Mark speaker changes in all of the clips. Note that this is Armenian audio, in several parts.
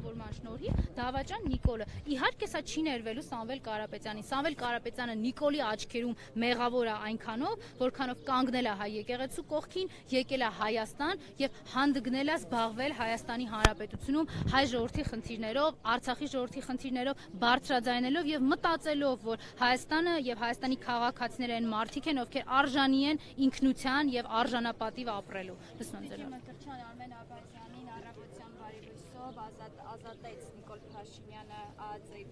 Speaker 1: տեղեկավորման շնորհիվ դավաճան Նիկոլը իհարկե սա չի ներվելու Սամվել Կարապետյանին։ Սամվել Կարապետյանը Նիկոլի աչքերում մեղավոր է այնքանով, որքանով կանգնել է հայ եկեղեցու կողքին, եկել է Հայաստան եւ հանդգնել է զբաղվել Հայաստանի Հանրապետությունում հայ ժողովրդի խնդիրներով, Արցախի ժողովրդի խնդիրներով, բարձրաձայնելով եւ մտածելով, որ Հայաստանը եւ Հայաստանի քաղաքացիները այն մարդիկ են, ովքեր արժանի են ինքնության եւ արժանապատիվ ապրելու։
Speaker 2: Ազատեց Նիկոլ Փաշինյանը ԱԱԾ-ի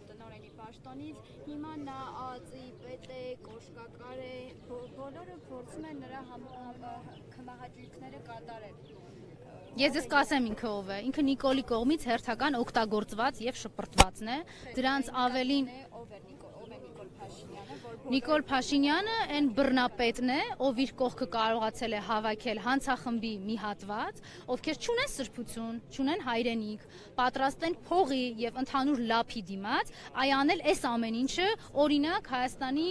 Speaker 2: տնօրենի պաշտոնից, հիմա նա ԱԱԾ-ի պետ է, կոշկակար է, բոլորը փորձում են նրա քնահաճույքները կատարել։
Speaker 1: Ես կասեմ ինքը ով է, ինքը Նիկոլի կողմից հերթական օգտագործված եւ շպրտվածն է, դրանց ավելին Նիկոլ Փաշինյանը այն բռնապետն է, ով իր կողքը կարողացել է հավաքել հանցախմբի մի հատված, ովքեր չունեն սրբություն, չունեն հայրենիք, պատրաստ են փողի եւ ընդհանուր լափի դիմաց, այանել այս ամեն ինչը, օրինակ Հայաստանի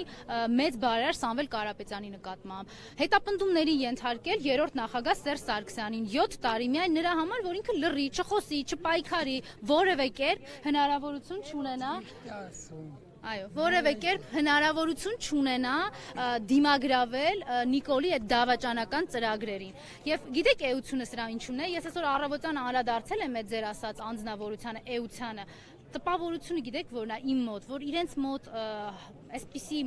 Speaker 1: մեծ բարերար Սամվել Կարապետյանի նկատմամբ։ Հետապնդումների ենթարկել երրորդ նախագահ Սերժ Սարգսյանին 7 տարի միայն նրա համար, որ ինքը լռի, չխոսի, չպայքարի, որևէ կերպ հնարավորություն չունենա Այո, որևէ կերպ հնարավորություն չունենա դիմագրավել Նիկոլի այդ դավաճանական ծրագրերին։ Եվ գիտեք էությունը սրա ինչու՞մն է։ Ես այսօր առավոտյան անդրադարձել եմ այդ ձեր ասած անձնավորությանը, էությանը։ Տպավորությունը գիտեք որն է իմ մոտ, որ իրենց մոտ այսպիսի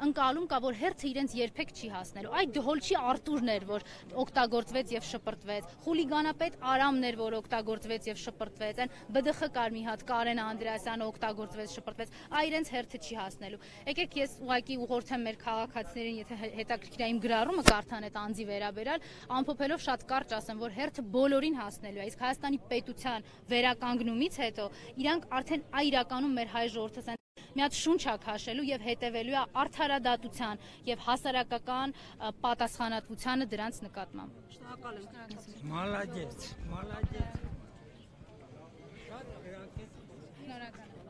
Speaker 1: ընկալում կա, որ հերթը իրենց երբեք չի հասնելու։ Այդ դհոլչի Արտուրն էր, որ օգտագործվեց եւ շպրտվեց։ Խուլիգանապետ Արամն էր, որ օգտագործվեց եւ շպրտվեց։ Այն ԲԴԽ կար մի հատ Կարեն Անդրեասյանը օգտագործվեց, շպրտվեց։ Իրենց հերթը չի հասնելու։ Եկեք ես ուղղակի ուղղորդեմ մեր քաղաքացիներին, եթե հետաքրքիր է իմ գրառումը կարդան այդ անձի վերաբերալ, ամփոփելով շատ կարճ ասեմ, որ հերթը բոլորին հասնելու է։ Իսկ Հայաստանի պետության վերականգնումից հետո իրանք արդեն իրականում մեր հայ ժողովրդը մի հատ շունչ է քաշելու եւ հետեւելու է արդարադատության եւ հասարակական պատասխանատվությանը դրանց նկատմամբ։
Speaker 2: Շնորհակալ եմ։
Speaker 3: Մալադեց, մալադեց։
Speaker 1: Շնորհակալ եմ։